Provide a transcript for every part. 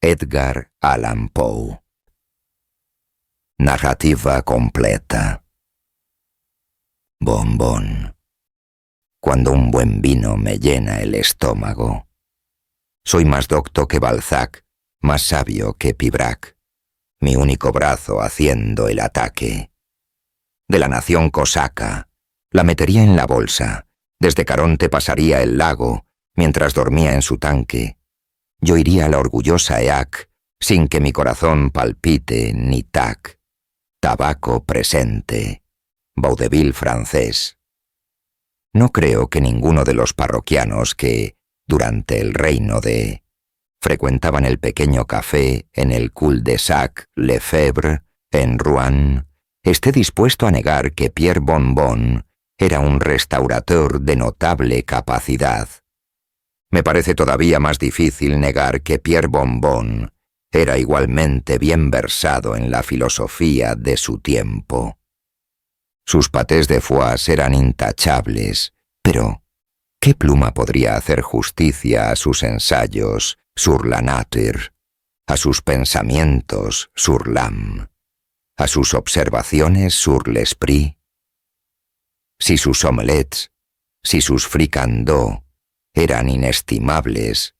Edgar Allan Poe. Narrativa completa. Bombón. Cuando un buen vino me llena el estómago. Soy más docto que Balzac, más sabio que Pibrac, mi único brazo haciendo el ataque. De la nación cosaca, la metería en la bolsa, desde Caronte pasaría el lago, mientras dormía en su tanque. Yo iría a la orgullosa Eac, sin que mi corazón palpite ni tac. Tabaco presente. Vaudeville francés. No creo que ninguno de los parroquianos que, durante el reino de, frecuentaban el pequeño café en el cul-de-sac Lefebvre, en Rouen, esté dispuesto a negar que Pierre Bombón era un restaurateur de notable capacidad. Me parece todavía más difícil negar que Pierre Bombón era igualmente bien versado en la filosofía de su tiempo. Sus pâtés de foie eran intachables, pero ¿qué pluma podría hacer justicia a sus ensayos sur la nature, a sus pensamientos sur l'âme, a sus observaciones sur l'esprit? Si sus omelettes, si sus fricandeaux eran inestimables,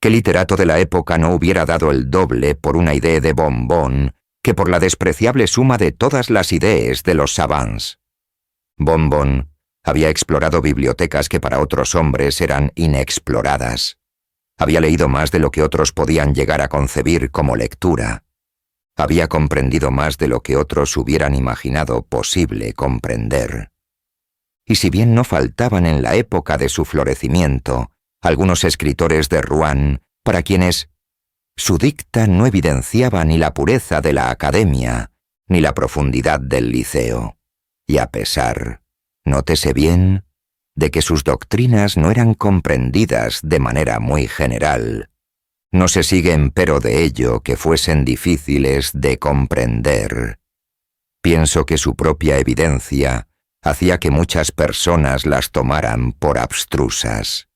¿qué literato de la época no hubiera dado el doble por una idea de Bombón que por la despreciable suma de todas las ideas de los savants? Bombón había explorado bibliotecas que para otros hombres eran inexploradas. Había leído más de lo que otros podían llegar a concebir como lectura. Había comprendido más de lo que otros hubieran imaginado posible comprender. Y si bien no faltaban en la época de su florecimiento algunos escritores de Rouen para quienes su dicta no evidenciaba ni la pureza de la academia ni la profundidad del liceo, y a pesar, nótese bien, de que sus doctrinas no eran comprendidas de manera muy general, no se sigue empero de ello que fuesen difíciles de comprender. Pienso que su propia evidencia hacía que muchas personas las tomaran por abstrusas.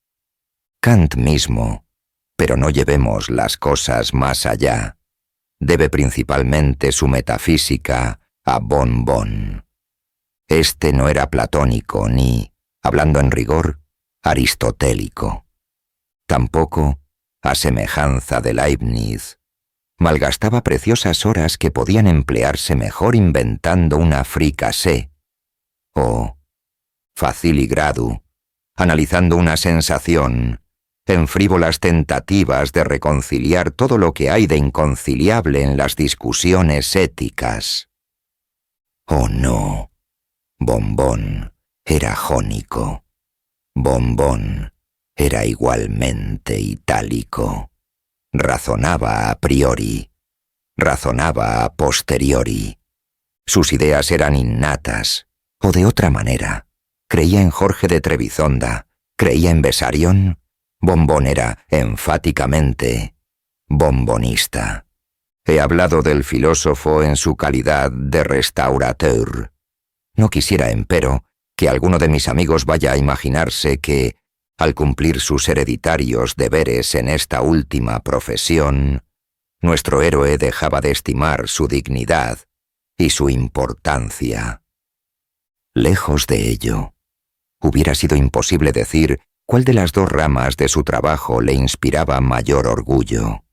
Kant mismo, pero no llevemos las cosas más allá, debe principalmente su metafísica a Bombón. Este no era platónico ni, hablando en rigor, aristotélico. Tampoco, a semejanza de Leibniz, malgastaba preciosas horas que podían emplearse mejor inventando una fricassée, o, facili gradu, analizando una sensación, en frívolas tentativas de reconciliar todo lo que hay de inconciliable en las discusiones éticas. Oh no, Bombón era jónico. Bombón era igualmente itálico. Razonaba a priori, razonaba a posteriori. Sus ideas eran innatas, o de otra manera. Creía en Jorge de Trebizonda, creía en Bessarion. Bombón era, enfáticamente, bombonista. He hablado del filósofo en su calidad de restaurateur. No quisiera, empero, que alguno de mis amigos vaya a imaginarse que, al cumplir sus hereditarios deberes en esta última profesión, nuestro héroe dejaba de estimar su dignidad y su importancia. Lejos de ello, hubiera sido imposible decir cuál de las dos ramas de su trabajo le inspiraba mayor orgullo.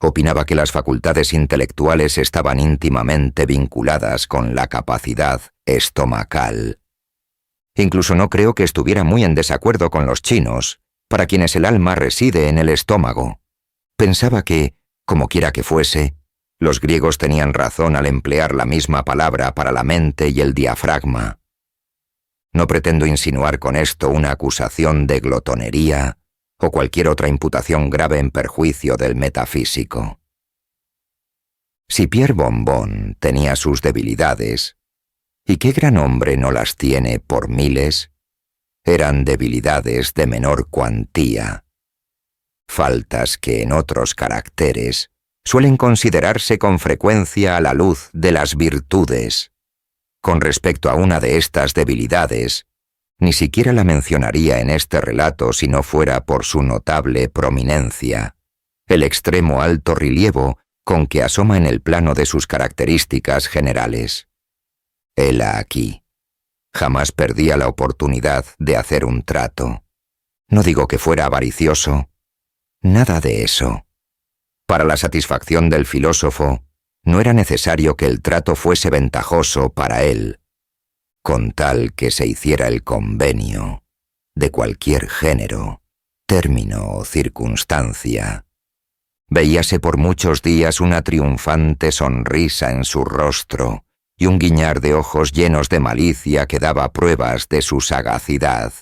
Opinaba que las facultades intelectuales estaban íntimamente vinculadas con la capacidad estomacal. Incluso no creo que estuviera muy en desacuerdo con los chinos, para quienes el alma reside en el estómago. Pensaba que, como quiera que fuese, los griegos tenían razón al emplear la misma palabra para la mente y el diafragma. No pretendo insinuar con esto una acusación de glotonería o cualquier otra imputación grave en perjuicio del metafísico. Si Pierre Bombón tenía sus debilidades, ¿y qué gran hombre no las tiene por miles? Eran debilidades de menor cuantía, faltas que en otros caracteres suelen considerarse con frecuencia a la luz de las virtudes. Con respecto a una de estas debilidades, ni siquiera la mencionaría en este relato si no fuera por su notable prominencia, el extremo alto relievo con que asoma en el plano de sus características generales. Hela aquí. Jamás perdía la oportunidad de hacer un trato. No digo que fuera avaricioso. Nada de eso. Para la satisfacción del filósofo, no era necesario que el trato fuese ventajoso para él, con tal que se hiciera el convenio, de cualquier género, término o circunstancia. Veíase por muchos días una triunfante sonrisa en su rostro y un guiñar de ojos llenos de malicia que daba pruebas de su sagacidad.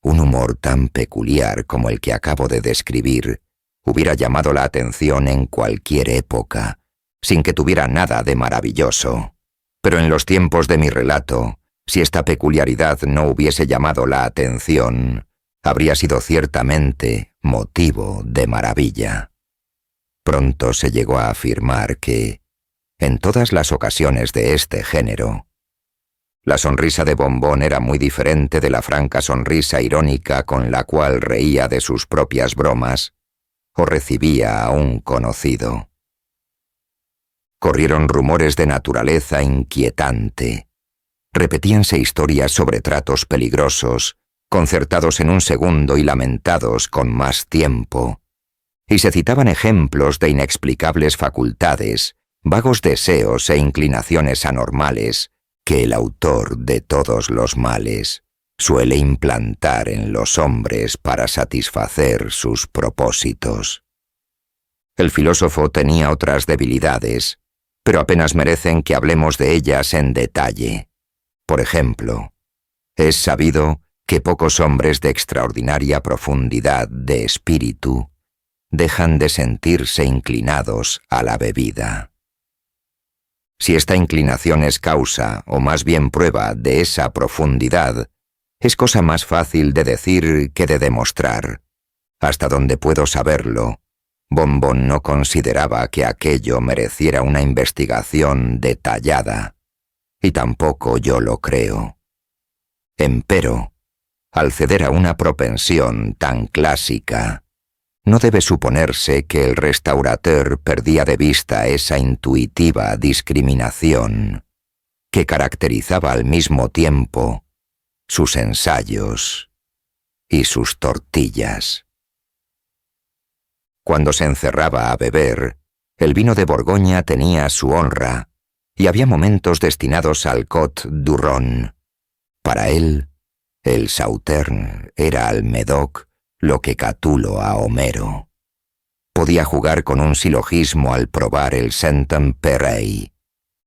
Un humor tan peculiar como el que acabo de describir hubiera llamado la atención en cualquier época, sin que tuviera nada de maravilloso. Pero en los tiempos de mi relato, si esta peculiaridad no hubiese llamado la atención, habría sido ciertamente motivo de maravilla. Pronto se llegó a afirmar que, en todas las ocasiones de este género, la sonrisa de Bombón era muy diferente de la franca sonrisa irónica con la cual reía de sus propias bromas o recibía a un conocido. Corrieron rumores de naturaleza inquietante. Repetíanse historias sobre tratos peligrosos, concertados en un segundo y lamentados con más tiempo. Y se citaban ejemplos de inexplicables facultades, vagos deseos e inclinaciones anormales que el autor de todos los males suele implantar en los hombres para satisfacer sus propósitos. El filósofo tenía otras debilidades, pero apenas merecen que hablemos de ellas en detalle. Por ejemplo, es sabido que pocos hombres de extraordinaria profundidad de espíritu dejan de sentirse inclinados a la bebida. Si esta inclinación es causa, o más bien prueba, de esa profundidad, es cosa más fácil de decir que de demostrar. Hasta donde puedo saberlo, Bombón no consideraba que aquello mereciera una investigación detallada, y tampoco yo lo creo. Empero, al ceder a una propensión tan clásica, no debe suponerse que el restaurateur perdía de vista esa intuitiva discriminación que caracterizaba al mismo tiempo sus ensayos y sus tortillas. Cuando se encerraba a beber, el vino de Borgoña tenía su honra y había momentos destinados al Côte du Rhône. Para él, el Sauterne era al Médoc lo que Catulo a Homero. Podía jugar con un silogismo al probar el Saint-Péray,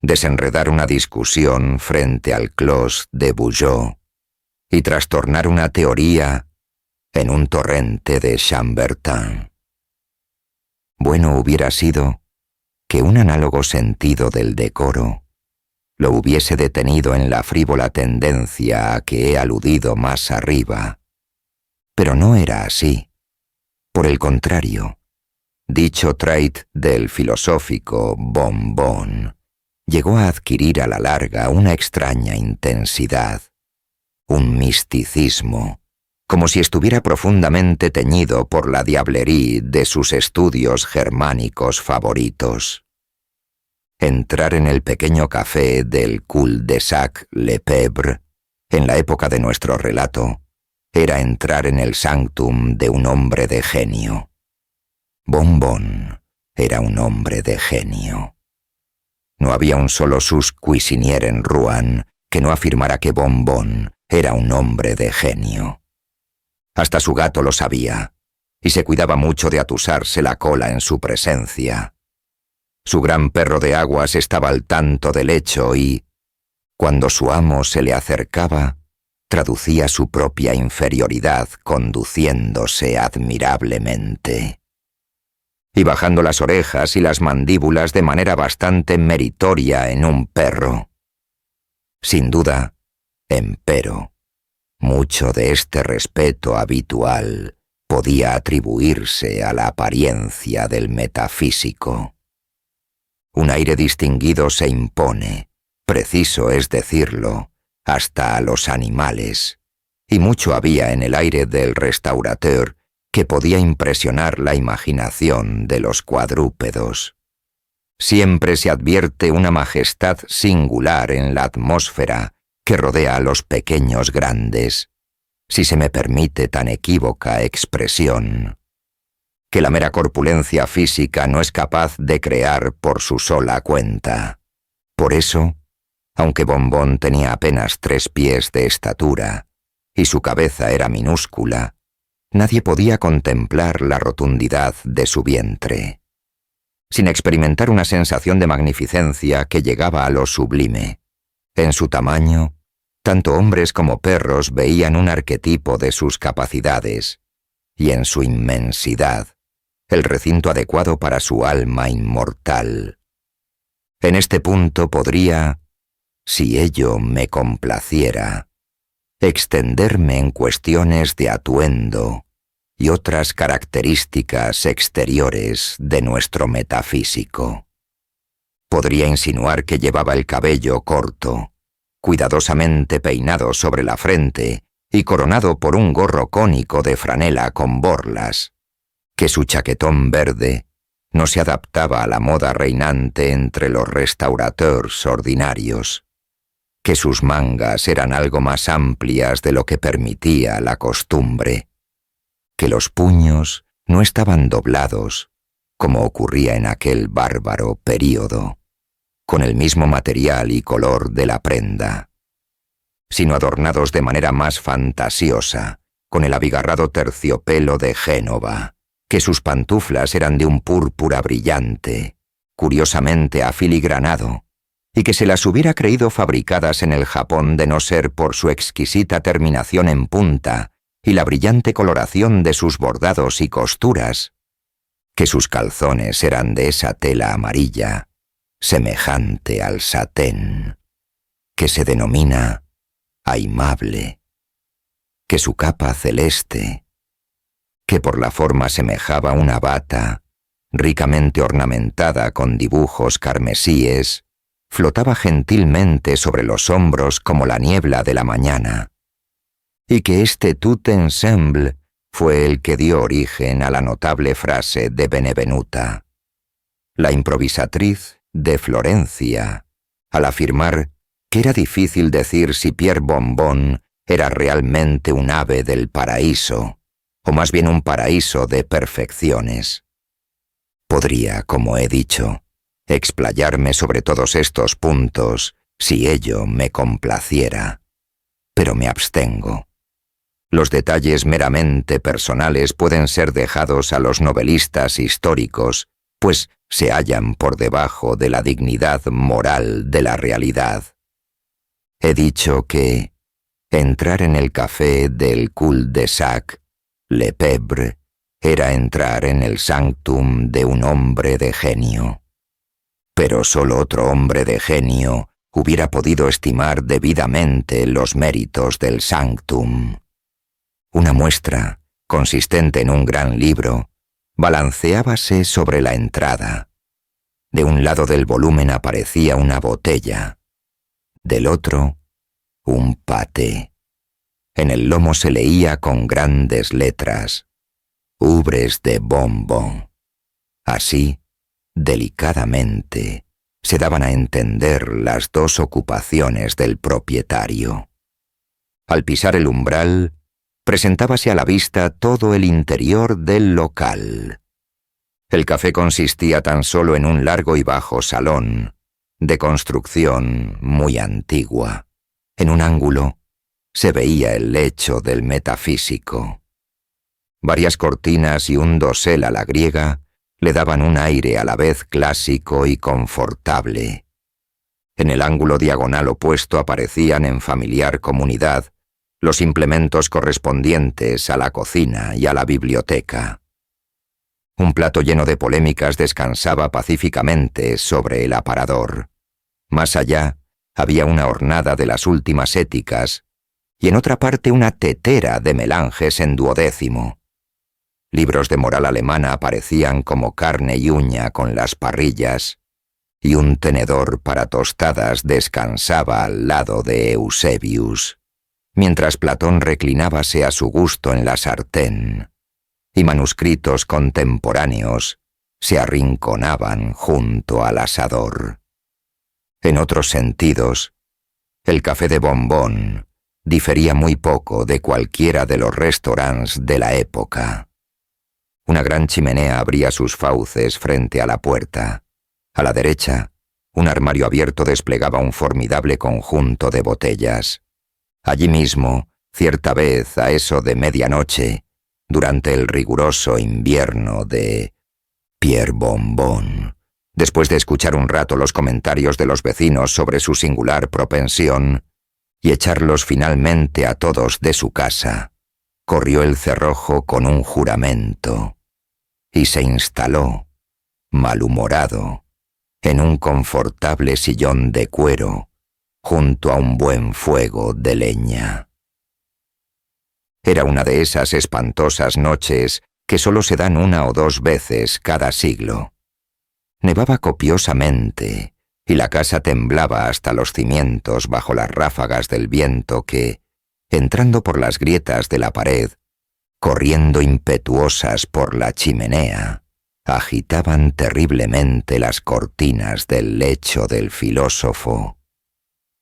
desenredar una discusión frente al Clos de Bougeot y trastornar una teoría en un torrente de Chambertin. Bueno hubiera sido que un análogo sentido del decoro lo hubiese detenido en la frívola tendencia a que he aludido más arriba. Pero no era así. Por el contrario, dicho trait del filosófico Bombón llegó a adquirir a la larga una extraña intensidad, un misticismo, como si estuviera profundamente teñido por la diablerie de sus estudios germánicos favoritos. Entrar en el pequeño café del Cul-de-Sac Le Pèbre, en la época de nuestro relato, era entrar en el sanctum de un hombre de genio. Bombón era un hombre de genio. No había un solo sus cuisinier en Rouen que no afirmara que Bombón era un hombre de genio. Hasta su gato lo sabía, y se cuidaba mucho de atusarse la cola en su presencia. Su gran perro de aguas estaba al tanto del hecho y, cuando su amo se le acercaba, traducía su propia inferioridad conduciéndose admirablemente. Y bajando las orejas y las mandíbulas de manera bastante meritoria en un perro. Sin duda, empero, mucho de este respeto habitual podía atribuirse a la apariencia del metafísico. Un aire distinguido se impone, preciso es decirlo, hasta a los animales, y mucho había en el aire del restaurateur que podía impresionar la imaginación de los cuadrúpedos. Siempre se advierte una majestad singular en la atmósfera que rodea a los pequeños grandes, si se me permite tan equívoca expresión, que la mera corpulencia física no es capaz de crear por su sola cuenta. Por eso, aunque Bombón tenía apenas 3 pies de estatura y su cabeza era minúscula, nadie podía contemplar la rotundidad de su vientre, sin experimentar una sensación de magnificencia que llegaba a lo sublime. En su tamaño, tanto hombres como perros veían un arquetipo de sus capacidades, y en su inmensidad, el recinto adecuado para su alma inmortal. En este punto podría, si ello me complaciera, extenderme en cuestiones de atuendo y otras características exteriores de nuestro metafísico. Podría insinuar que llevaba el cabello corto, cuidadosamente peinado sobre la frente y coronado por un gorro cónico de franela con borlas, que su chaquetón verde no se adaptaba a la moda reinante entre los restaurateurs ordinarios, que sus mangas eran algo más amplias de lo que permitía la costumbre, que los puños no estaban doblados, como ocurría en aquel bárbaro período, con el mismo material y color de la prenda, sino adornados de manera más fantasiosa, con el abigarrado terciopelo de Génova, que sus pantuflas eran de un púrpura brillante, curiosamente afiligranado, y que se las hubiera creído fabricadas en el Japón de no ser por su exquisita terminación en punta y la brillante coloración de sus bordados y costuras, que sus calzones eran de esa tela amarilla, semejante al satén, que se denomina aimable, que su capa celeste, que por la forma semejaba una bata, ricamente ornamentada con dibujos carmesíes, flotaba gentilmente sobre los hombros como la niebla de la mañana, y que este tout ensemble fue el que dio origen a la notable frase de Benevenuta, la improvisatriz de Florencia, al afirmar que era difícil decir si Pierre Bombón era realmente un ave del paraíso, o más bien un paraíso de perfecciones. Podría, como he dicho, explayarme sobre todos estos puntos si ello me complaciera, pero me abstengo. Los detalles meramente personales pueden ser dejados a los novelistas históricos, pues se hallan por debajo de la dignidad moral de la realidad. He dicho que entrar en el café del cul-de-sac Le Pebre era entrar en el sanctum de un hombre de genio. Pero solo otro hombre de genio hubiera podido estimar debidamente los méritos del sanctum. Una muestra, consistente en un gran libro, balanceábase sobre la entrada. De un lado del volumen aparecía una botella, del otro, un paté. En el lomo se leía con grandes letras, «Ubres de Bombón». Así, delicadamente, se daban a entender las dos ocupaciones del propietario. Al pisar el umbral, presentábase a la vista todo el interior del local. El café consistía tan solo en un largo y bajo salón, de construcción muy antigua. En un ángulo se veía el lecho del metafísico. Varias cortinas y un dosel a la griega le daban un aire a la vez clásico y confortable. En el ángulo diagonal opuesto aparecían en familiar comunidad los implementos correspondientes a la cocina y a la biblioteca. Un plato lleno de polémicas descansaba pacíficamente sobre el aparador. Más allá había una hornada de las últimas éticas y en otra parte una tetera de melanges en duodécimo. Libros de moral alemana aparecían como carne y uña con las parrillas, y un tenedor para tostadas descansaba al lado de Eusebius, mientras Platón reclinábase a su gusto en la sartén, y manuscritos contemporáneos se arrinconaban junto al asador. En otros sentidos, el café de Bombón difería muy poco de cualquiera de los restaurantes de la época. Una gran chimenea abría sus fauces frente a la puerta. A la derecha, un armario abierto desplegaba un formidable conjunto de botellas. Allí mismo, cierta vez a eso de medianoche, durante el riguroso invierno de Pierre Bombón, después de escuchar un rato los comentarios de los vecinos sobre su singular propensión y echarlos finalmente a todos de su casa, corrió el cerrojo con un juramento y se instaló, malhumorado, en un confortable sillón de cuero junto a un buen fuego de leña. Era una de esas espantosas noches que solo se dan una o dos veces cada siglo. Nevaba copiosamente y la casa temblaba hasta los cimientos bajo las ráfagas del viento que, entrando por las grietas de la pared, corriendo impetuosas por la chimenea, agitaban terriblemente las cortinas del lecho del filósofo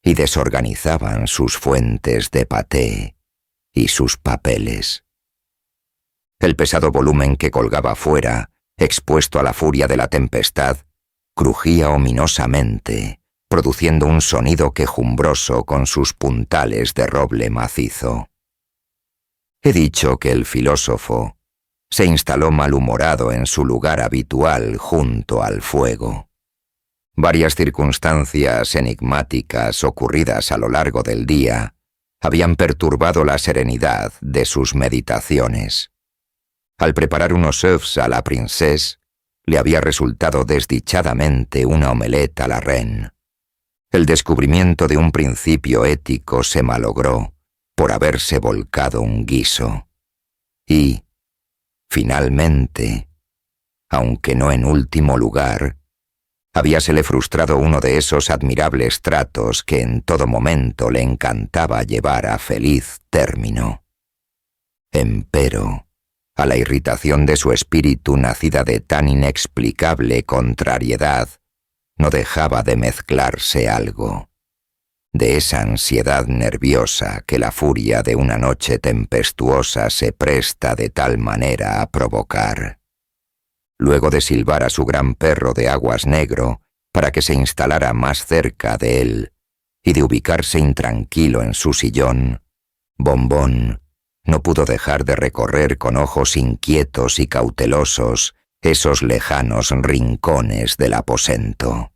y desorganizaban sus fuentes de paté y sus papeles. El pesado volumen que colgaba fuera, expuesto a la furia de la tempestad, crujía ominosamente, produciendo un sonido quejumbroso con sus puntales de roble macizo. He dicho que el filósofo se instaló malhumorado en su lugar habitual junto al fuego. Varias circunstancias enigmáticas ocurridas a lo largo del día habían perturbado la serenidad de sus meditaciones. Al preparar unos œufs a la princesa, le había resultado desdichadamente una omelette a la reine. El descubrimiento de un principio ético se malogró por haberse volcado un guiso. Y, finalmente, aunque no en último lugar, habíasele frustrado uno de esos admirables tratos que en todo momento le encantaba llevar a feliz término. Empero, a la irritación de su espíritu nacida de tan inexplicable contrariedad, no dejaba de mezclarse algo, de esa ansiedad nerviosa que la furia de una noche tempestuosa se presta de tal manera a provocar. Luego de silbar a su gran perro de aguas negro para que se instalara más cerca de él y de ubicarse intranquilo en su sillón, Bombón no pudo dejar de recorrer con ojos inquietos y cautelosos esos lejanos rincones del aposento,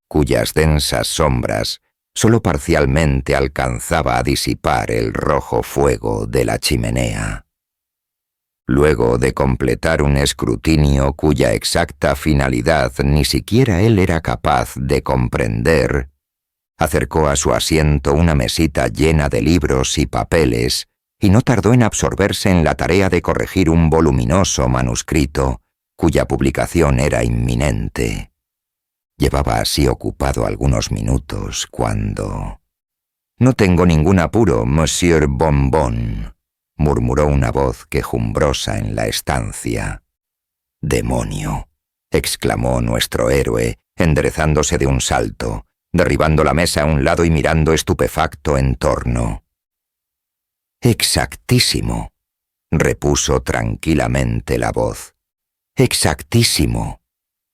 cuyas densas sombras solo parcialmente alcanzaba a disipar el rojo fuego de la chimenea. Luego de completar un escrutinio cuya exacta finalidad ni siquiera él era capaz de comprender, acercó a su asiento una mesita llena de libros y papeles y no tardó en absorberse en la tarea de corregir un voluminoso manuscrito cuya publicación era inminente. Llevaba así ocupado algunos minutos cuando... «No tengo ningún apuro, Monsieur Bombón», murmuró una voz quejumbrosa en la estancia. «¡Demonio!», exclamó nuestro héroe, enderezándose de un salto, derribando la mesa a un lado y mirando estupefacto en torno. «Exactísimo», repuso tranquilamente la voz. «Exactísimo.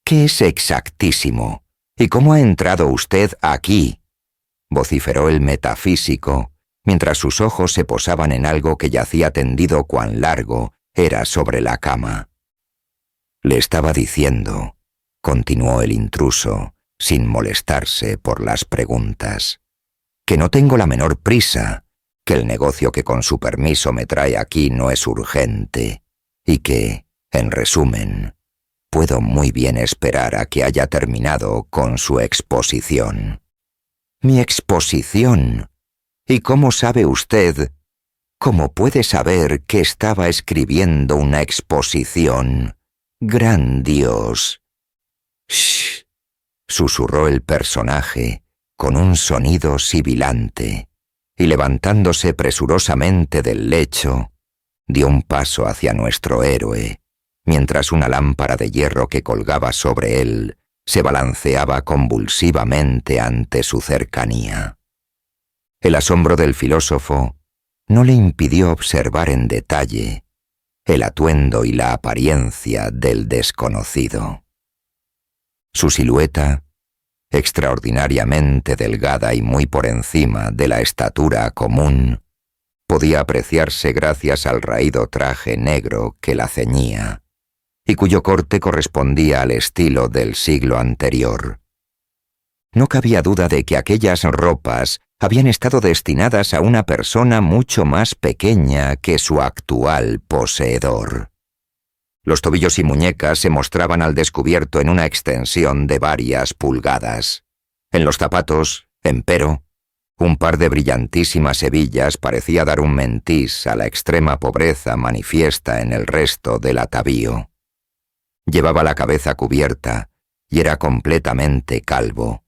¿Qué es exactísimo? ¿Y cómo ha entrado usted aquí?», vociferó el metafísico, mientras sus ojos se posaban en algo que yacía tendido cuán largo era sobre la cama. «Le estaba diciendo», continuó el intruso, sin molestarse por las preguntas, «que no tengo la menor prisa, que el negocio que con su permiso me trae aquí no es urgente, y que, en resumen, puedo muy bien esperar a que haya terminado con su exposición». «¿Mi exposición? ¿Y cómo sabe usted? ¿Cómo puede saber que estaba escribiendo una exposición? ¡Gran Dios!». «Shh», susurró el personaje con un sonido sibilante, y levantándose presurosamente del lecho, dio un paso hacia nuestro héroe, mientras una lámpara de hierro que colgaba sobre él se balanceaba convulsivamente ante su cercanía. El asombro del filósofo no le impidió observar en detalle el atuendo y la apariencia del desconocido. Su silueta, extraordinariamente delgada y muy por encima de la estatura común, podía apreciarse gracias al raído traje negro que la ceñía, y cuyo corte correspondía al estilo del siglo anterior. No cabía duda de que aquellas ropas habían estado destinadas a una persona mucho más pequeña que su actual poseedor. Los tobillos y muñecas se mostraban al descubierto en una extensión de varias pulgadas. En los zapatos, empero, un par de brillantísimas hebillas parecía dar un mentís a la extrema pobreza manifiesta en el resto del atavío. Llevaba la cabeza cubierta y era completamente calvo,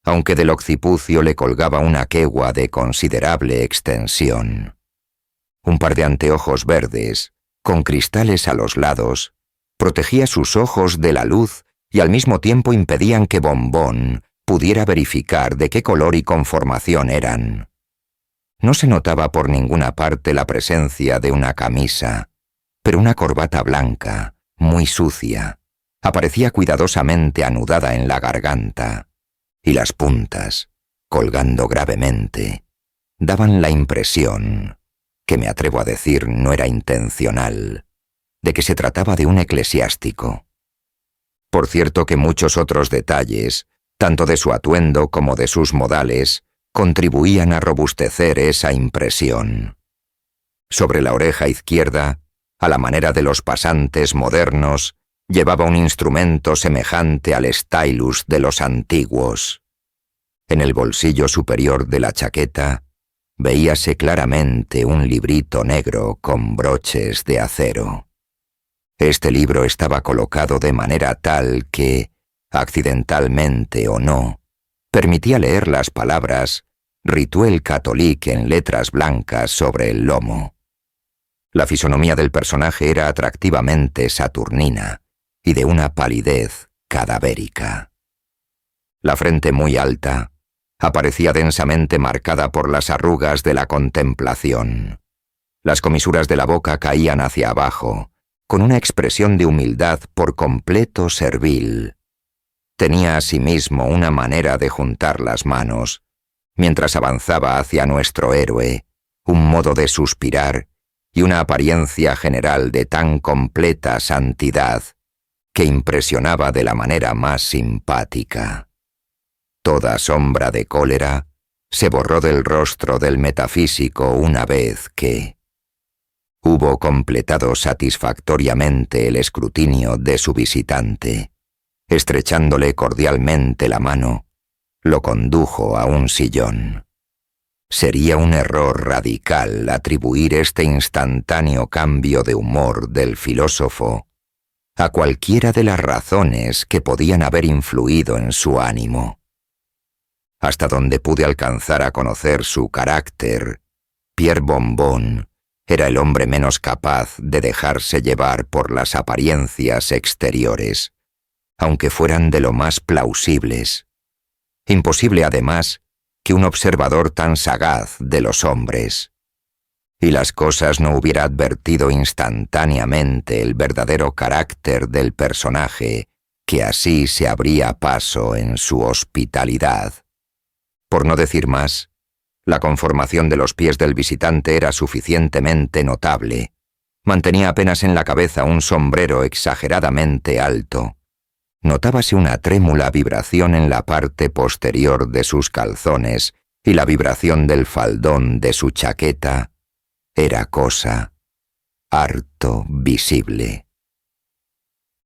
aunque del occipucio le colgaba una quegua de considerable extensión. Un par de anteojos verdes, con cristales a los lados, protegía sus ojos de la luz y al mismo tiempo impedían que Bombón pudiera verificar de qué color y conformación eran. No se notaba por ninguna parte la presencia de una camisa, pero una corbata blanca, muy sucia, aparecía cuidadosamente anudada en la garganta, y las puntas, colgando gravemente, daban la impresión, que me atrevo a decir no era intencional, de que se trataba de un eclesiástico. Por cierto que muchos otros detalles, tanto de su atuendo como de sus modales, contribuían a robustecer esa impresión. Sobre la oreja izquierda, a la manera de los pasantes modernos, llevaba un instrumento semejante al stylus de los antiguos. En el bolsillo superior de la chaqueta, veíase claramente un librito negro con broches de acero. Este libro estaba colocado de manera tal que, accidentalmente o no, permitía leer las palabras «Rituel catholique» en letras blancas sobre el lomo. La fisonomía del personaje era atractivamente saturnina y de una palidez cadavérica. La frente muy alta aparecía densamente marcada por las arrugas de la contemplación. Las comisuras de la boca caían hacia abajo, con una expresión de humildad por completo servil. Tenía asimismo una manera de juntar las manos, mientras avanzaba hacia nuestro héroe, un modo de suspirar y una apariencia general de tan completa santidad que impresionaba de la manera más simpática. Toda sombra de cólera se borró del rostro del metafísico una vez que hubo completado satisfactoriamente el escrutinio de su visitante. Estrechándole cordialmente la mano, lo condujo a un sillón. Sería un error radical atribuir este instantáneo cambio de humor del filósofo a cualquiera de las razones que podían haber influido en su ánimo. Hasta donde pude alcanzar a conocer su carácter, Pierre Bombón era el hombre menos capaz de dejarse llevar por las apariencias exteriores, aunque fueran de lo más plausibles. Imposible, además, que un observador tan sagaz de los hombres y las cosas no hubiera advertido instantáneamente el verdadero carácter del personaje que así se abría paso en su hospitalidad. Por no decir más, la conformación de los pies del visitante era suficientemente notable. Mantenía apenas en la cabeza un sombrero exageradamente alto. Notábase una trémula vibración en la parte posterior de sus calzones y la vibración del faldón de su chaqueta era cosa harto visible.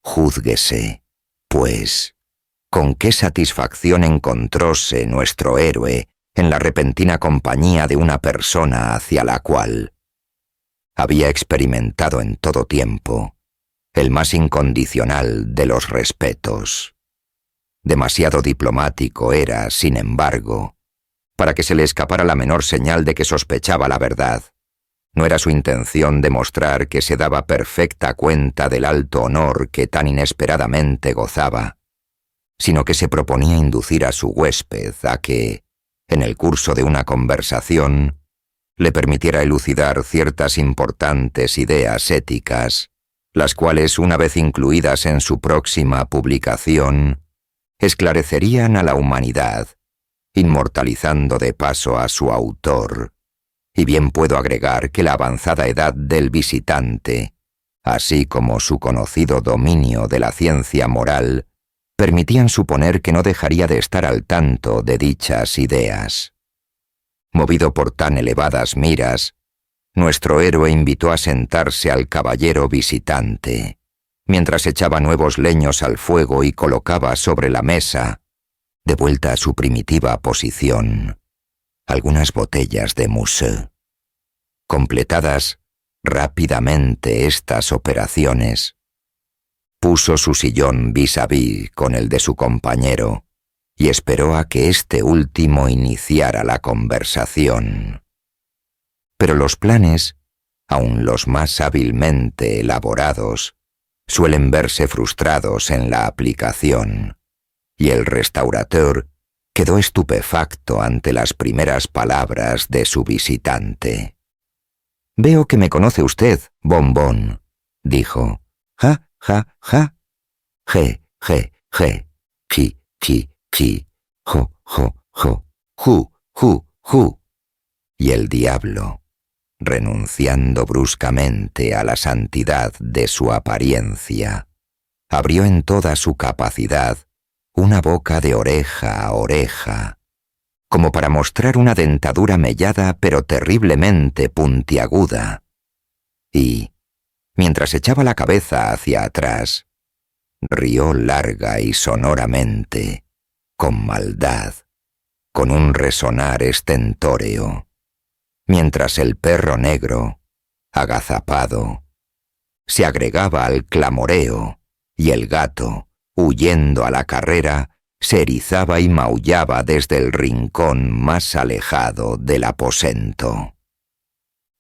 Júzguese, pues, con qué satisfacción encontróse nuestro héroe en la repentina compañía de una persona hacia la cual había experimentado en todo tiempo el más incondicional de los respetos. Demasiado diplomático era, sin embargo, para que se le escapara la menor señal de que sospechaba la verdad, No era su intención demostrar que se daba perfecta cuenta del alto honor que tan inesperadamente gozaba, sino que se proponía inducir a su huésped a que, en el curso de una conversación, le permitiera elucidar ciertas importantes ideas éticas, las cuales, una vez incluidas en su próxima publicación, esclarecerían a la humanidad, inmortalizando de paso a su autor. Y bien puedo agregar que la avanzada edad del visitante, así como su conocido dominio de la ciencia moral, permitían suponer que no dejaría de estar al tanto de dichas ideas. Movido por tan elevadas miras, nuestro héroe invitó a sentarse al caballero visitante, mientras echaba nuevos leños al fuego y colocaba sobre la mesa, de vuelta a su primitiva posición, algunas botellas de mousse. Completadas rápidamente estas operaciones, puso su sillón vis-à-vis con el de su compañero y esperó a que este último iniciara la conversación. Pero los planes, aun los más hábilmente elaborados, suelen verse frustrados en la aplicación, y el restaurateur quedó estupefacto ante las primeras palabras de su visitante. «Veo que me conoce usted, Bombón», dijo. «Ja, ja, ja. Je, je, je. Ji, ji, ji. Jo, jo, jo. Ju, ju, ju». Y el diablo, renunciando bruscamente a la santidad de su apariencia, abrió en toda su capacidad una boca de oreja a oreja, como para mostrar una dentadura mellada pero terriblemente puntiaguda, y, mientras echaba la cabeza hacia atrás, rió larga y sonoramente, con maldad, con un resonar estentóreo, mientras el perro negro, agazapado, se agregaba al clamoreo y el gato, huyendo a la carrera, se erizaba y maullaba desde el rincón más alejado del aposento.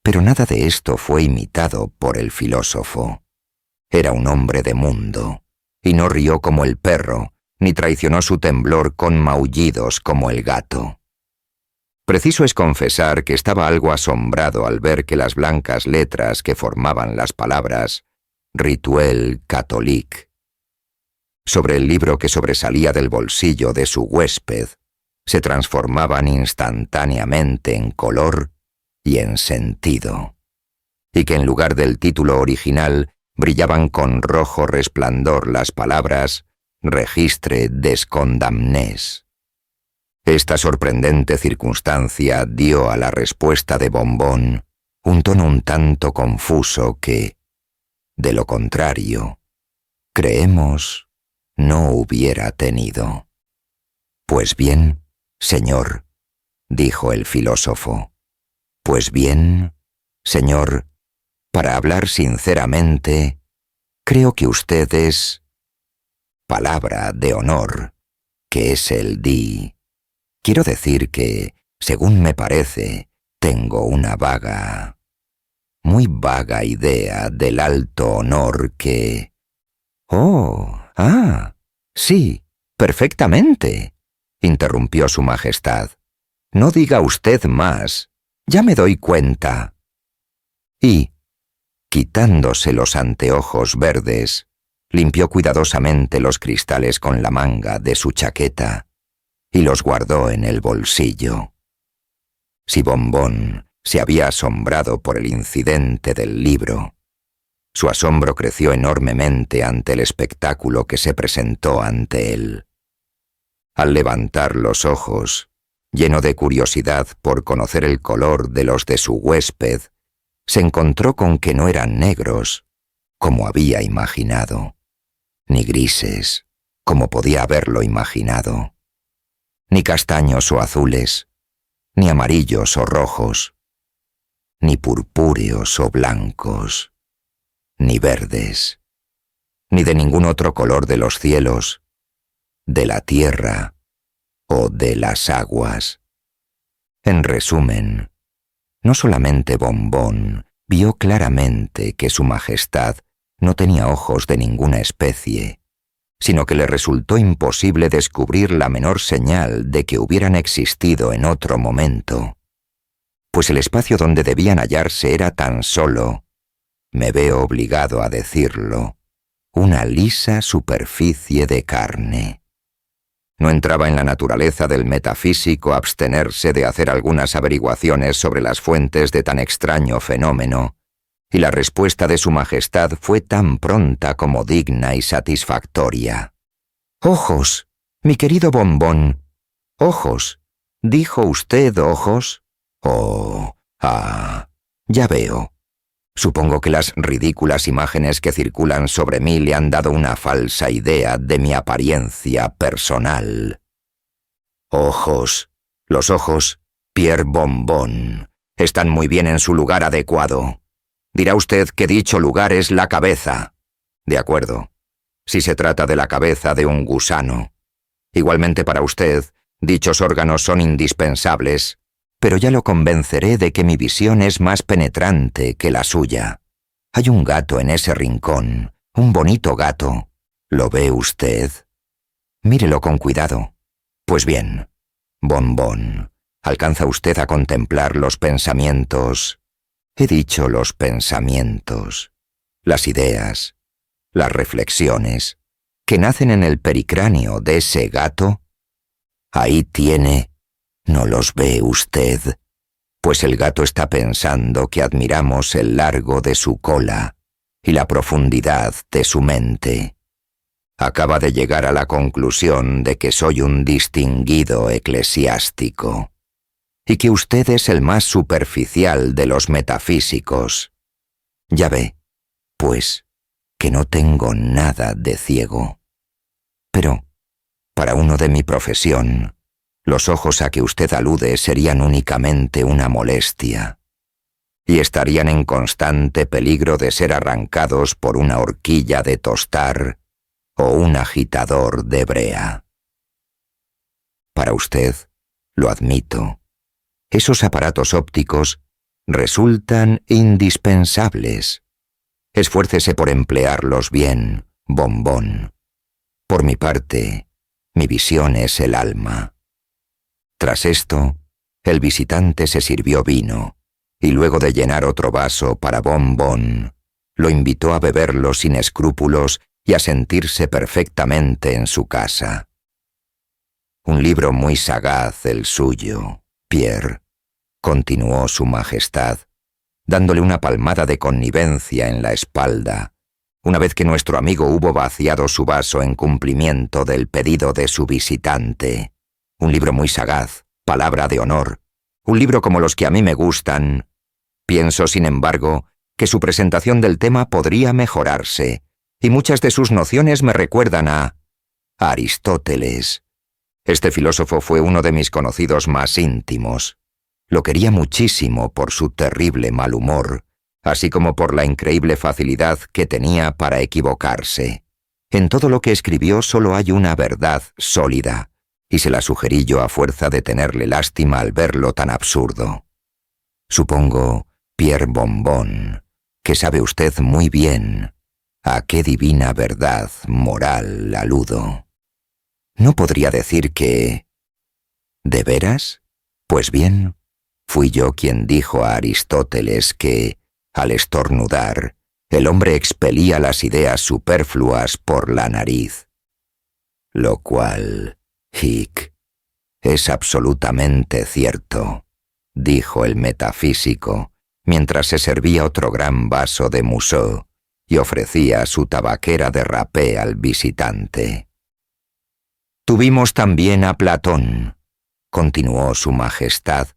Pero nada de esto fue imitado por el filósofo. Era un hombre de mundo, y no rió como el perro, ni traicionó su temblor con maullidos como el gato. Preciso es confesar que estaba algo asombrado al ver que las blancas letras que formaban las palabras «Rituel catholique» sobre el libro que sobresalía del bolsillo de su huésped, se transformaban instantáneamente en color y en sentido, y que en lugar del título original brillaban con rojo resplandor las palabras «Registre des condamnés». Esta sorprendente circunstancia dio a la respuesta de Bombón un tono un tanto confuso que, de lo contrario, creemos no hubiera tenido. «Pues bien, señor», dijo el filósofo, «pues bien, señor, para hablar sinceramente, creo que usted es palabra de honor, que es el di. Quiero decir que, según me parece, tengo una vaga, muy vaga idea del alto honor que...» «Oh, sí, perfectamente», interrumpió su majestad. «No diga usted más, ya me doy cuenta». Y, quitándose los anteojos verdes, limpió cuidadosamente los cristales con la manga de su chaqueta y los guardó en el bolsillo. Si Bombón se había asombrado por el incidente del libro, su asombro creció enormemente ante el espectáculo que se presentó ante él. Al levantar los ojos, lleno de curiosidad por conocer el color de los de su huésped, se encontró con que no eran negros, como había imaginado, ni grises, como podía haberlo imaginado, ni castaños o azules, ni amarillos o rojos, ni purpúreos o blancos, ni verdes, ni de ningún otro color de los cielos, de la tierra o de las aguas. En resumen, No solamente Bombón vio claramente que Su Majestad no tenía ojos de ninguna especie, sino que le resultó imposible descubrir la menor señal de que hubieran existido en otro momento, pues el espacio donde debían hallarse era tan solo, me veo obligado a decirlo, una lisa superficie de carne. No entraba en la naturaleza del metafísico abstenerse de hacer algunas averiguaciones sobre las fuentes de tan extraño fenómeno, y la respuesta de Su Majestad fue tan pronta como digna y satisfactoria. «Ojos, mi querido Bombón, ojos. ¿Dijo usted ojos? Oh, ya veo. Supongo que las ridículas imágenes que circulan sobre mí le han dado una falsa idea de mi apariencia personal. Ojos, los ojos, Pierre Bombón, están muy bien en su lugar adecuado. Dirá usted que dicho lugar es la cabeza. De acuerdo, si se trata de la cabeza de un gusano. Igualmente para usted, dichos órganos son indispensables, pero ya lo convenceré de que mi visión es más penetrante que la suya. Hay un gato en ese rincón, un bonito gato. ¿Lo ve usted? Mírelo con cuidado. Pues bien, Bombón, ¿alcanza usted a contemplar los pensamientos? He dicho los pensamientos, las ideas, las reflexiones, que nacen en el pericráneo de ese gato. Ahí tiene, ¿no los ve usted? Pues el gato está pensando que admiramos el largo de su cola y la profundidad de su mente. Acaba de llegar a la conclusión de que soy un distinguido eclesiástico y que usted es el más superficial de los metafísicos. Ya ve, pues, que no tengo nada de ciego. Pero, para uno de mi profesión, los ojos a que usted alude serían únicamente una molestia, y estarían en constante peligro de ser arrancados por una horquilla de tostar o un agitador de brea. Para usted, lo admito, esos aparatos ópticos resultan indispensables. Esfuércese por emplearlos bien, Bombón. Por mi parte, mi visión es el alma. Tras esto, el visitante se sirvió vino, y luego de llenar otro vaso para Bombón, lo invitó a beberlo sin escrúpulos y a sentirse perfectamente en su casa. Un libro muy sagaz el suyo, Pierre, continuó Su Majestad, dándole una palmada de connivencia en la espalda, una vez que nuestro amigo hubo vaciado su vaso en cumplimiento del pedido de su visitante. Un libro muy sagaz, palabra de honor, un libro como los que a mí me gustan. Pienso, sin embargo, que su presentación del tema podría mejorarse, y muchas de sus nociones me recuerdan a Aristóteles. Este filósofo fue uno de mis conocidos más íntimos. Lo quería muchísimo por su terrible mal humor, así como por la increíble facilidad que tenía para equivocarse. En todo lo que escribió solo hay una verdad sólida, y se la sugerí yo a fuerza de tenerle lástima al verlo tan absurdo. Supongo, Pierre Bombón, que sabe usted muy bien a qué divina verdad moral aludo. No podría decir que... ¿De veras? Pues bien, fui yo quien dijo a Aristóteles que, al estornudar, el hombre expelía las ideas superfluas por la nariz. Lo cual, hic, es absolutamente cierto, dijo el metafísico, mientras se servía otro gran vaso de Musot y ofrecía su tabaquera de rapé al visitante. Tuvimos también a Platón, continuó Su Majestad,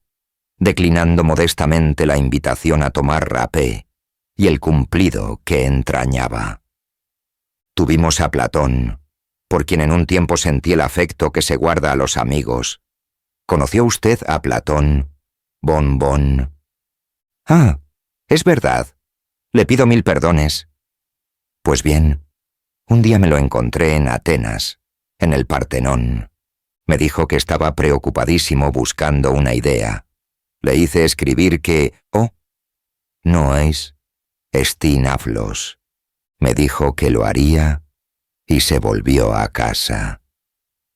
declinando modestamente la invitación a tomar rapé y el cumplido que entrañaba. Tuvimos a Platón, por quien en un tiempo sentí el afecto que se guarda a los amigos. ¿Conoció usted a Platón, Bombón? Ah, es verdad. Le pido 1000 perdones. Pues bien, un día me lo encontré en Atenas, en el Partenón. Me dijo que estaba preocupadísimo buscando una idea. Le hice escribir que, no es Stinavlos. Me dijo que lo haría y se volvió a casa,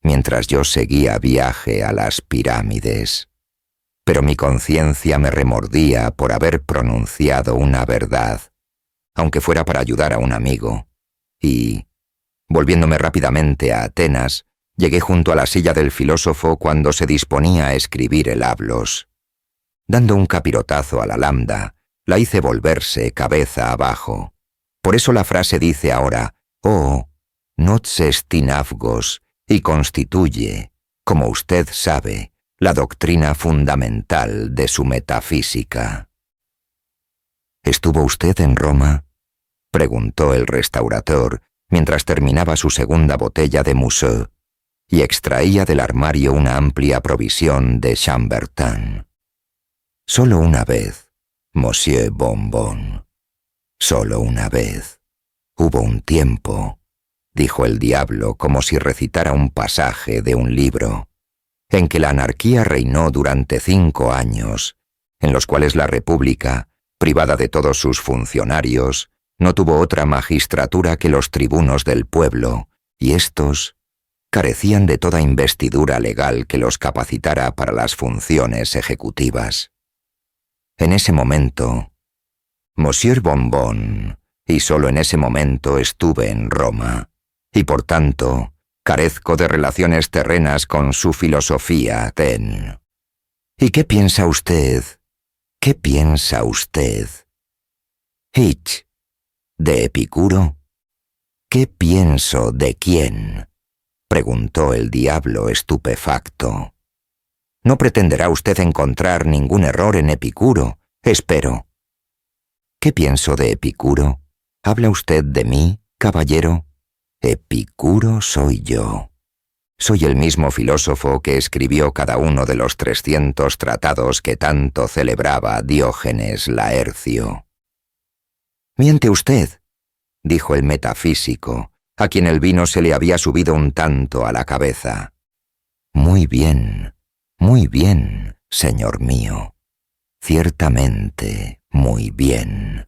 mientras yo seguía viaje a las pirámides. Pero mi conciencia me remordía por haber pronunciado una verdad, aunque fuera para ayudar a un amigo, y, volviéndome rápidamente a Atenas, llegué junto a la silla del filósofo cuando se disponía a escribir el hablos. Dando un capirotazo a la lambda, la hice volverse cabeza abajo. Por eso la frase dice ahora, noce stinavgos, y constituye, como usted sabe, la doctrina fundamental de su metafísica. ¿Estuvo usted en Roma?, preguntó el restaurador mientras terminaba su segunda botella de Mousseux y extraía del armario una amplia provisión de Chambertin. Solo una vez, Monsieur Bonbon. Solo una vez. Hubo un tiempo, dijo el diablo como si recitara un pasaje de un libro, en que la anarquía reinó durante 5 años, en los cuales la República, privada de todos sus funcionarios, no tuvo otra magistratura que los tribunos del pueblo, y éstos carecían de toda investidura legal que los capacitara para las funciones ejecutivas. En ese momento, Monsieur Bonbon, y solo en ese momento estuve en Roma, y por tanto carezco de relaciones terrenas con su filosofía zen. ¿Y qué piensa usted? ¿Qué piensa usted? ¿Ich? ¿De Epicuro? ¿Qué pienso de quién?, preguntó el diablo estupefacto. No pretenderá usted encontrar ningún error en Epicuro, espero. ¿Qué pienso de Epicuro? ¿Habla usted de mí, caballero? Epicuro soy yo. Soy el mismo filósofo que escribió cada uno de los 300 tratados que tanto celebraba Diógenes Laercio. «Miente usted», dijo el metafísico, a quien el vino se le había subido un tanto a la cabeza. Muy bien, señor mío. Ciertamente, muy bien»,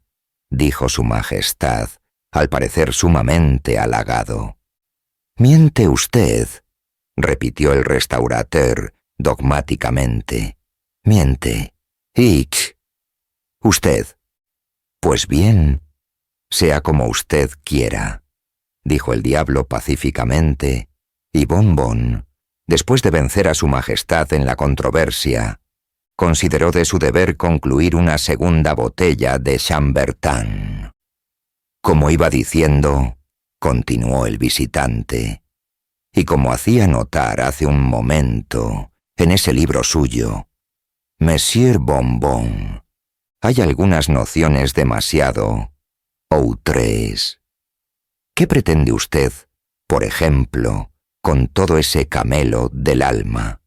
dijo su majestad, al parecer sumamente halagado. «Miente usted», repitió el restaurateur dogmáticamente. «Miente. Ich. Usted. Pues bien, sea como usted quiera», dijo el diablo pacíficamente, y Bonbon, después de vencer a su majestad en la controversia, consideró de su deber concluir una segunda botella de Chambertin. Como iba diciendo, continuó el visitante, y como hacía notar hace un momento en ese libro suyo, Monsieur Bonbon, hay algunas nociones demasiado outrées. ¿Qué pretende usted, por ejemplo, con todo ese camelo del alma?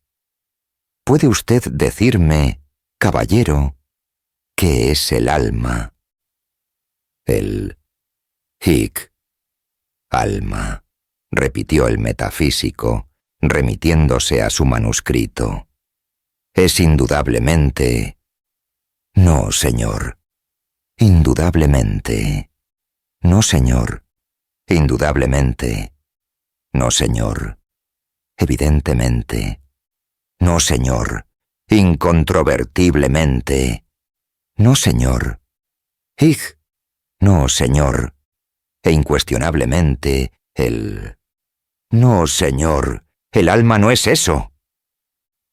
¿Puede usted decirme, caballero, qué es el alma? El hic, alma, repitió el metafísico, remitiéndose a su manuscrito. Es indudablemente... No, señor. Indudablemente. No, señor. Indudablemente. No, señor. Evidentemente. No, señor. Incontrovertiblemente. No, señor. Hic. No, señor. E incuestionablemente el... No, señor. El alma no es eso.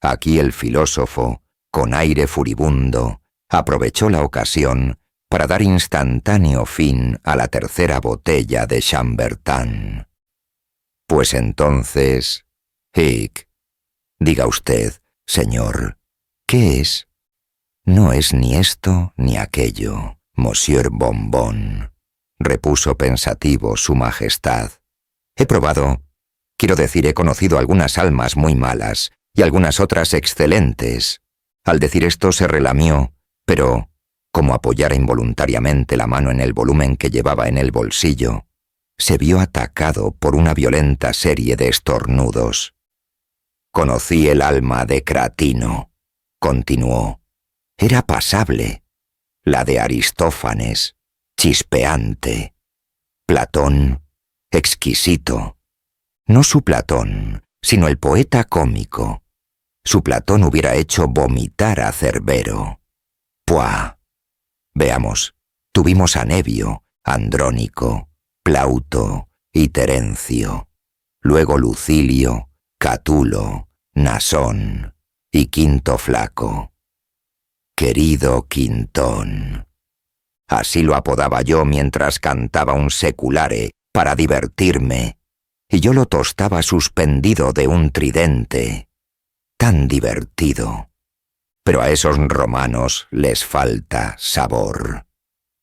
Aquí el filósofo, con aire furibundo, aprovechó la ocasión para dar instantáneo fin a la tercera botella de Chambertin. Pues entonces, hic, diga usted, señor, ¿qué es? No es ni esto ni aquello, Monsieur Bonbon, repuso pensativo su majestad. He probado, quiero decir, he conocido algunas almas muy malas y algunas otras excelentes. Al decir esto se relamió, pero, como apoyara involuntariamente la mano en el volumen que llevaba en el bolsillo, se vio atacado por una violenta serie de estornudos. Conocí el alma de Cratino, continuó, era pasable. La de Aristófanes, chispeante. Platón, exquisito. No su Platón, sino el poeta cómico. Su Platón hubiera hecho vomitar a Cerbero. ¡Puah! Veamos, tuvimos a Nevio, Andrónico, Plauto y Terencio. Luego Lucilio, Catulo, Nasón y Quinto Flaco. Querido Quintón. Así lo apodaba yo mientras cantaba un seculare para divertirme, y yo lo tostaba suspendido de un tridente. Tan divertido. Pero a esos romanos les falta sabor.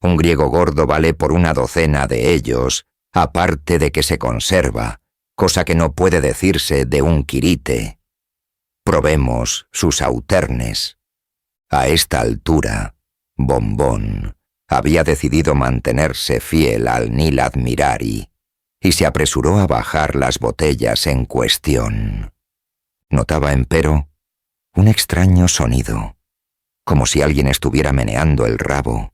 Un griego gordo vale por una docena de ellos, aparte de que se conserva, cosa que no puede decirse de un quirite. Probemos sus sauternes. A esta altura, Bombón había decidido mantenerse fiel al nil admirari y se apresuró a bajar las botellas en cuestión. Notaba, empero, un extraño sonido, como si alguien estuviera meneando el rabo.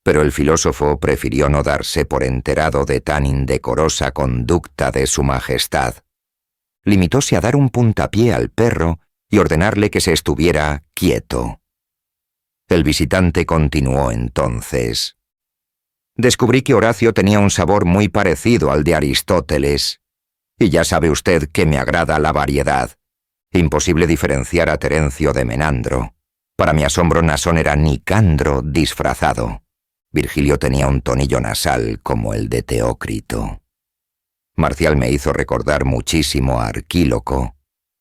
Pero el filósofo prefirió no darse por enterado de tan indecorosa conducta de su majestad. Limitóse a dar un puntapié al perro y ordenarle que se estuviera quieto. El visitante continuó entonces. Descubrí que Horacio tenía un sabor muy parecido al de Aristóteles, y ya sabe usted que me agrada la variedad. Imposible diferenciar a Terencio de Menandro. Para mi asombro, Nasón era Nicandro disfrazado. Virgilio tenía un tonillo nasal como el de Teócrito. Marcial me hizo recordar muchísimo a Arquíloco,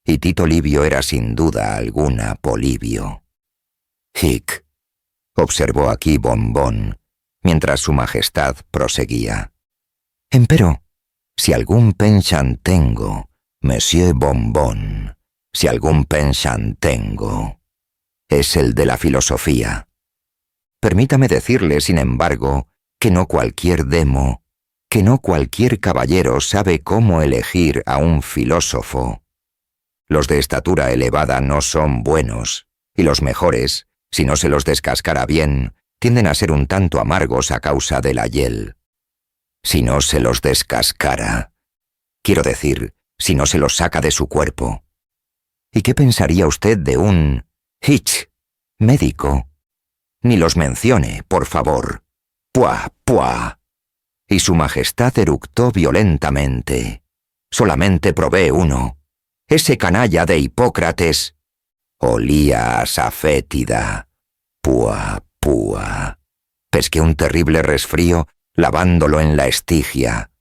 y Tito Livio era sin duda alguna Polibio. Hic, observó aquí Bombón, mientras su majestad proseguía. Empero, si algún penchant tengo, Monsieur Bombón, si algún penchant tengo, es el de la filosofía. Permítame decirle, sin embargo, que no cualquier demo, que no cualquier caballero sabe cómo elegir a un filósofo. Los de estatura elevada no son buenos, y los mejores, si no se los descascara bien, tienden a ser un tanto amargos a causa de la hiel. Si no se los descascara, quiero decir, si no se los saca de su cuerpo. ¿Y qué pensaría usted de un médico? Ni los mencione, por favor. ¡Puah, puah! Y su majestad eructó violentamente. Solamente probé uno. Ese canalla de Hipócrates olía a safétida. ¡Puah, puah! Pesqué un terrible resfrío lavándolo en la Estigia,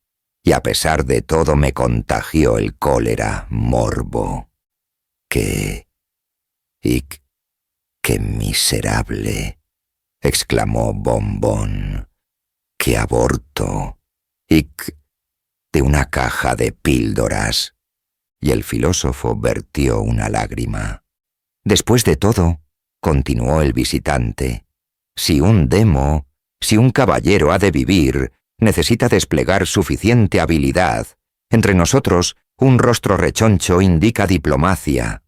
y a pesar de todo me contagió el cólera morbo. ¡Qué miserable!, exclamó Bombón. ¡Qué aborto! De una caja de píldoras. Y el filósofo vertió una lágrima. Después de todo, continuó el visitante, si un demo, si un caballero ha de vivir, necesita desplegar suficiente habilidad. Entre nosotros, un rostro rechoncho indica diplomacia.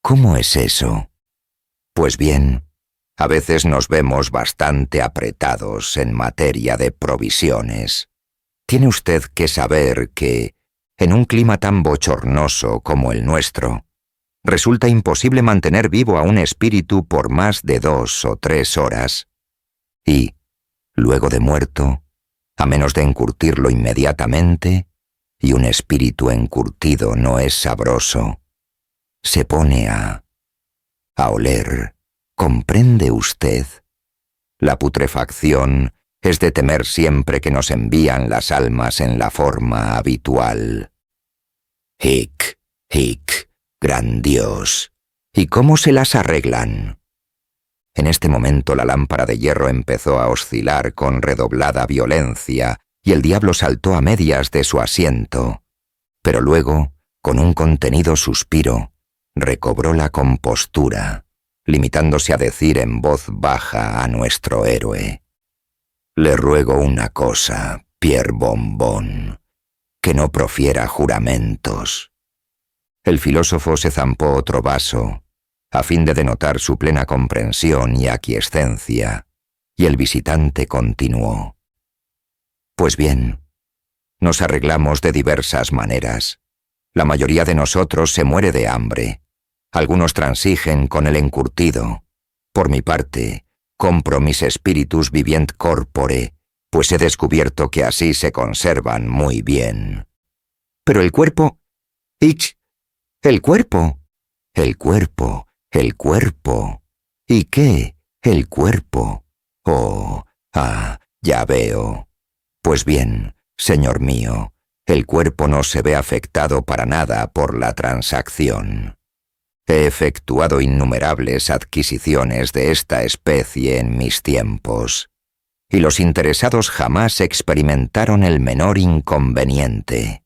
¿Cómo es eso? Pues bien, a veces nos vemos bastante apretados en materia de provisiones. Tiene usted que saber que, en un clima tan bochornoso como el nuestro, resulta imposible mantener vivo a un espíritu por más de 2 o 3 horas. Y, luego de muerto, a menos de encurtirlo inmediatamente, y un espíritu encurtido no es sabroso, se pone a oler. ¿Comprende usted? La putrefacción es de temer siempre que nos envían las almas en la forma habitual. Gran Dios. ¿Y cómo se las arreglan? En este momento la lámpara de hierro empezó a oscilar con redoblada violencia y el diablo saltó a medias de su asiento. Pero luego, con un contenido suspiro, recobró la compostura, limitándose a decir en voz baja a nuestro héroe: «Le ruego una cosa, Pierre Bombón, que no profiera juramentos». El filósofo se zampó otro vaso a fin de denotar su plena comprensión y aquiescencia, y el visitante continuó. Pues bien, nos arreglamos de diversas maneras. La mayoría de nosotros se muere de hambre. Algunos transigen con el encurtido. Por mi parte, compro mis spiritus vivient corpore, pues he descubierto que así se conservan muy bien. Pero el cuerpo... ¡Ich! ¡El cuerpo! El cuerpo, el cuerpo. ¿Y qué? El cuerpo. Oh, ya veo. Pues bien, señor mío, el cuerpo no se ve afectado para nada por la transacción. He efectuado innumerables adquisiciones de esta especie en mis tiempos, y los interesados jamás experimentaron el menor inconveniente.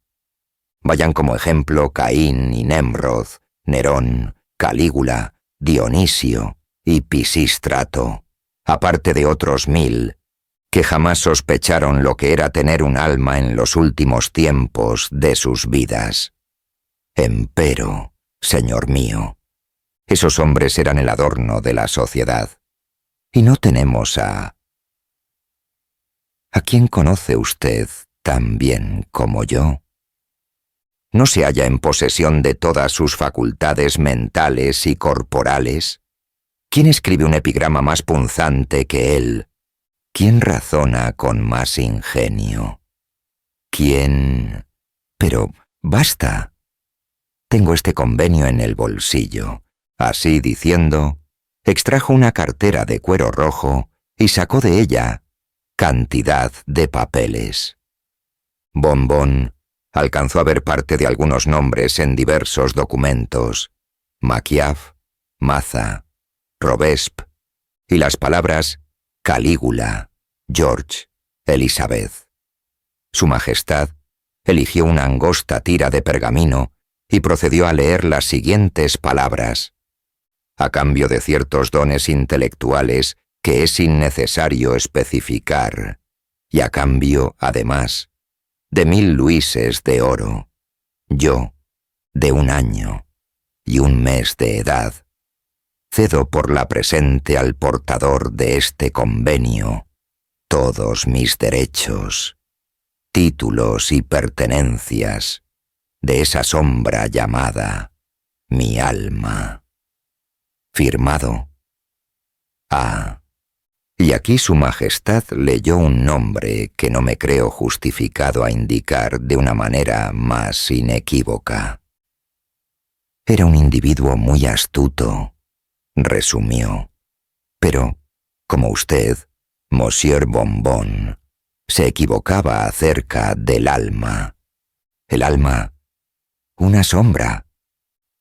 Vayan como ejemplo Caín y Nemrod, Nerón, Calígula, Dionisio y Pisístrato, aparte de otros 1000, que jamás sospecharon lo que era tener un alma en los últimos tiempos de sus vidas. Empero, señor mío, esos hombres eran el adorno de la sociedad. Y no tenemos ¿A quién conoce usted tan bien como yo? ¿No se halla en posesión de todas sus facultades mentales y corporales? ¿Quién escribe un epigrama más punzante que él? ¿Quién razona con más ingenio? ¿Quién? Pero basta. Tengo este convenio en el bolsillo. Así diciendo, extrajo una cartera de cuero rojo y sacó de ella cantidad de papeles. Bombón alcanzó a ver parte de algunos nombres en diversos documentos: Maquiav, Maza, Robesp, y las palabras Calígula, George, Elizabeth. Su Majestad eligió una angosta tira de pergamino y procedió a leer las siguientes palabras: a cambio de ciertos dones intelectuales que es innecesario especificar, y a cambio, además, de 1000 luises de oro, yo, de 1 año y 1 mes de edad, cedo por la presente al portador de este convenio todos mis derechos, títulos y pertenencias de esa sombra llamada mi alma. Firmado A. Y aquí su Majestad leyó un nombre que no me creo justificado a indicar de una manera más inequívoca. Era un individuo muy astuto, resumió, pero, como usted, Monsieur Bombón, se equivocaba acerca del alma. El alma, una sombra.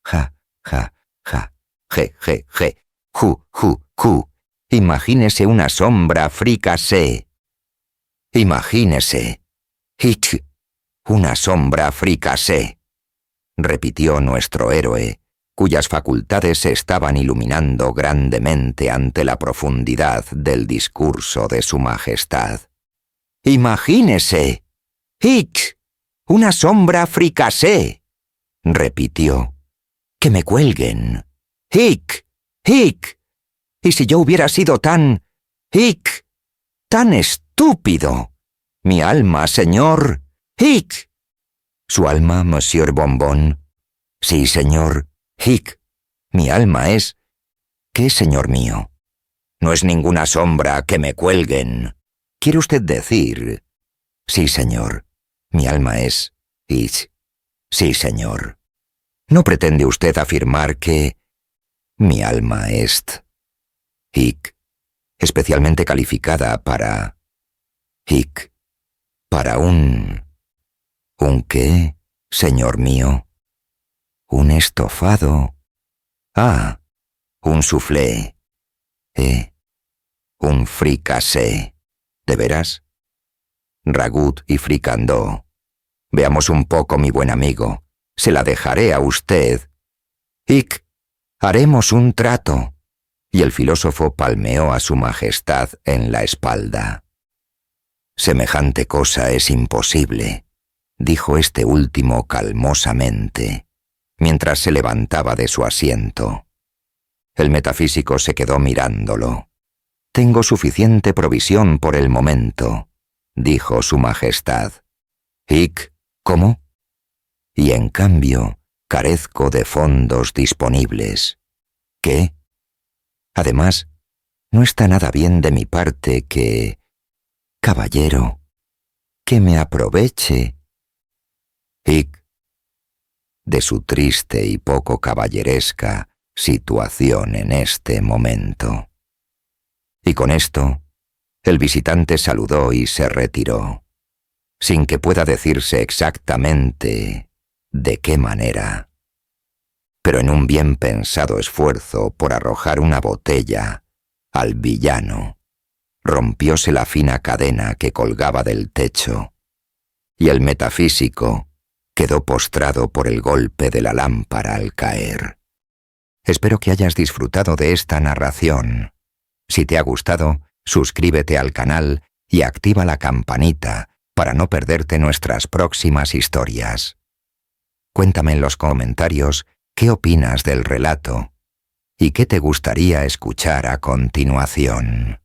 Ja, ja, ja, je, je, je, ju, ju, ju. Imagínese una sombra fricasé. Imagínese. Hich, una sombra fricasé, repitió nuestro héroe, cuyas facultades se estaban iluminando grandemente ante la profundidad del discurso de su Majestad. Imagínese. Hich, una sombra fricasé, repitió. Que me cuelguen. Hic, hic. Y si yo hubiera sido tan estúpido. Mi alma, señor. Hic. ¿Su alma, Monsieur Bombón? Sí, señor. Hic. Mi alma es... ¿Qué, señor mío? No es ninguna sombra que me cuelguen. ¿Quiere usted decir? Sí, señor. Mi alma es... Ich. Sí, señor. ¿No pretende usted afirmar que... Mi alma est... Hic, especialmente calificada para... Hic, para un... ¿Un qué, señor mío? Un estofado. Ah, un soufflé. Un fricassé. ¿De veras? Ragout y fricandó. Veamos un poco, mi buen amigo. Se la dejaré a usted. Hic, haremos un trato. Y el filósofo palmeó a su Majestad en la espalda. Semejante cosa es imposible, dijo este último calmosamente, mientras se levantaba de su asiento. El metafísico se quedó mirándolo. «Tengo suficiente provisión por el momento», dijo su majestad. «¿Hic? ¿Cómo?» «Y en cambio, carezco de fondos disponibles». «¿Qué?» «Además, no está nada bien de mi parte que... caballero, que me aproveche». «Hic», de su triste y poco caballeresca situación en este momento. Y con esto, el visitante saludó y se retiró, sin que pueda decirse exactamente de qué manera. Pero en un bien pensado esfuerzo por arrojar una botella al villano, rompióse la fina cadena que colgaba del techo, y el metafísico quedó postrado por el golpe de la lámpara al caer. Espero que hayas disfrutado de esta narración. Si te ha gustado, suscríbete al canal y activa la campanita para no perderte nuestras próximas historias. Cuéntame en los comentarios qué opinas del relato y qué te gustaría escuchar a continuación.